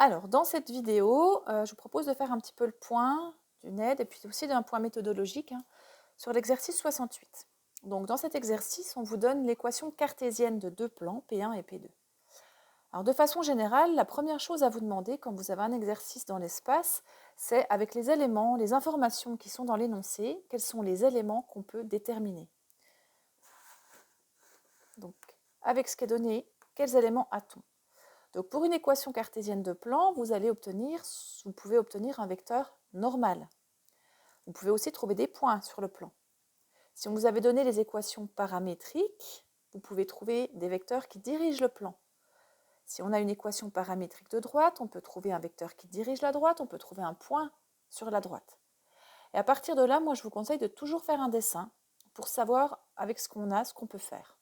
Alors, dans cette vidéo, je vous propose de faire un petit peu le point d'une aide et puis aussi d'un point méthodologique sur l'exercice 68. Donc, dans cet exercice, on vous donne l'équation cartésienne de deux plans, P1 et P2. Alors, de façon générale, la première chose à vous demander quand vous avez un exercice dans l'espace, c'est avec les éléments, les informations qui sont dans l'énoncé, quels sont les éléments qu'on peut déterminer. Donc, avec ce qui est donné, quels éléments a-t-on ? Donc, pour une équation cartésienne de plan, vous pouvez obtenir un vecteur normal. Vous pouvez aussi trouver des points sur le plan. Si on vous avait donné les équations paramétriques, vous pouvez trouver des vecteurs qui dirigent le plan. Si on a une équation paramétrique de droite, on peut trouver un vecteur qui dirige la droite, on peut trouver un point sur la droite. Et à partir de là, moi, je vous conseille de toujours faire un dessin pour savoir avec ce qu'on a, ce qu'on peut faire.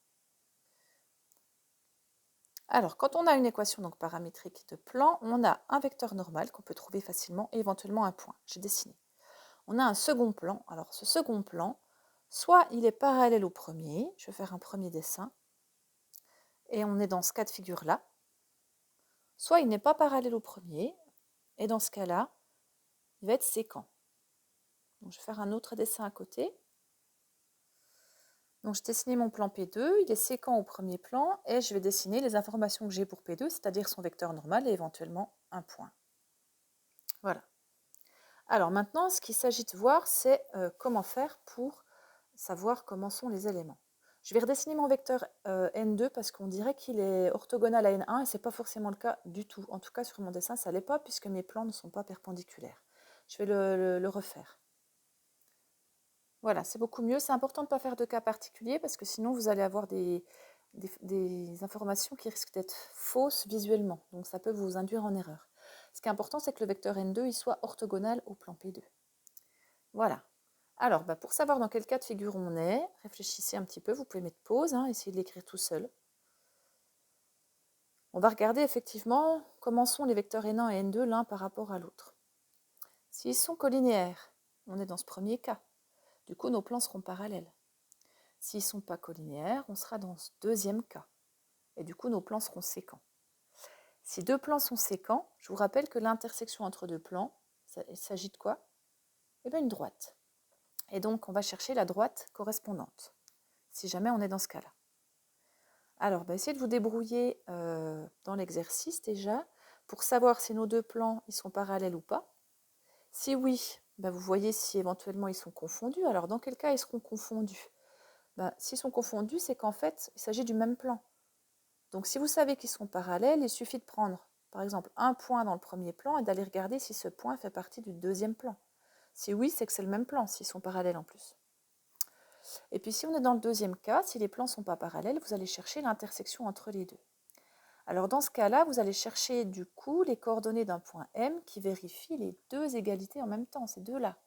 Alors, quand on a une équation donc paramétrique de plan, on a un vecteur normal qu'on peut trouver facilement et éventuellement un point. J'ai dessiné. On a un second plan. Alors, ce second plan, soit il est parallèle au premier, je vais faire un premier dessin, et on est dans ce cas de figure-là, soit il n'est pas parallèle au premier, et dans ce cas-là, il va être sécant. Donc, je vais faire un autre dessin à côté. Donc, j'ai dessiné mon plan P2, il est sécant au premier plan, et je vais dessiner les informations que j'ai pour P2, c'est-à-dire son vecteur normal et éventuellement un point. Voilà. Alors maintenant, ce qu'il s'agit de voir, c'est comment faire pour savoir comment sont les éléments. Je vais redessiner mon vecteur N2 parce qu'on dirait qu'il est orthogonal à N1 et ce n'est pas forcément le cas du tout. En tout cas, sur mon dessin, ça ne l'est pas puisque mes plans ne sont pas perpendiculaires. Je vais le refaire. Voilà, c'est beaucoup mieux. C'est important de ne pas faire de cas particuliers parce que sinon, vous allez avoir des informations qui risquent d'être fausses visuellement. Donc, ça peut vous induire en erreur. Ce qui est important, c'est que le vecteur N2 il soit orthogonal au plan P2. Voilà. Alors, pour savoir dans quel cas de figure on est, réfléchissez un petit peu, vous pouvez mettre pause, essayez de l'écrire tout seul. On va regarder effectivement comment sont les vecteurs N1 et N2 l'un par rapport à l'autre. S'ils sont collinéaires, on est dans ce premier cas. Du coup, nos plans seront parallèles. S'ils ne sont pas collinéaires, on sera dans ce deuxième cas. Et du coup, nos plans seront sécants. Si deux plans sont sécants, je vous rappelle que l'intersection entre deux plans, il s'agit de quoi ? Eh bien, une droite. Et donc, on va chercher la droite correspondante, si jamais on est dans ce cas-là. Alors, essayez de vous débrouiller dans l'exercice déjà, pour savoir si nos deux plans ils sont parallèles ou pas. Si oui, vous voyez si éventuellement ils sont confondus. Alors, dans quel cas ils seront confondus ? S'ils sont confondus, c'est qu'en fait, il s'agit du même plan. Donc, si vous savez qu'ils sont parallèles, il suffit de prendre, par exemple, un point dans le premier plan et d'aller regarder si ce point fait partie du deuxième plan. Si oui, c'est que c'est le même plan, s'ils sont parallèles en plus. Et puis si on est dans le deuxième cas, si les plans ne sont pas parallèles, vous allez chercher l'intersection entre les deux. Alors dans ce cas-là, vous allez chercher du coup les coordonnées d'un point M qui vérifie les deux égalités en même temps, ces deux-là.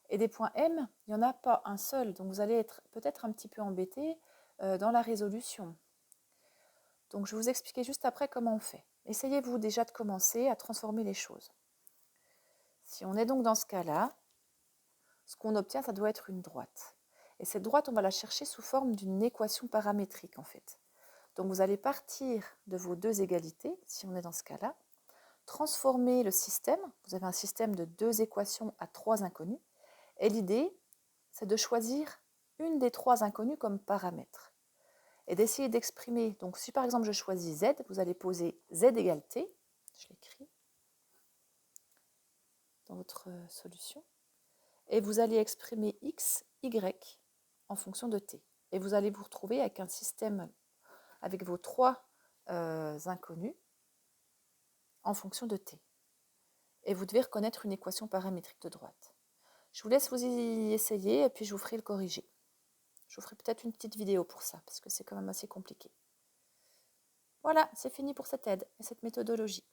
Et des points M, il n'y en a pas un seul, donc vous allez être peut-être un petit peu embêté dans la résolution. Donc je vais vous expliquer juste après comment on fait. Essayez-vous déjà de commencer à transformer les choses. Si on est donc dans ce cas-là, ce qu'on obtient, ça doit être une droite. Et cette droite, on va la chercher sous forme d'une équation paramétrique en fait. Donc vous allez partir de vos deux égalités, si on est dans ce cas-là, transformer le système. Vous avez un système de deux équations à trois inconnues. Et l'idée, c'est de choisir une des trois inconnues comme paramètre. Et d'essayer d'exprimer, donc si par exemple je choisis Z, vous allez poser Z égale T, je l'écris dans votre solution, et vous allez exprimer X, Y en fonction de T. Et vous allez vous retrouver avec un système avec vos trois inconnus en fonction de T. Et vous devez reconnaître une équation paramétrique de droite. Je vous laisse vous y essayer et puis je vous ferai le corriger. Je vous ferai peut-être une petite vidéo pour ça, parce que c'est quand même assez compliqué. Voilà, c'est fini pour cette aide et cette méthodologie.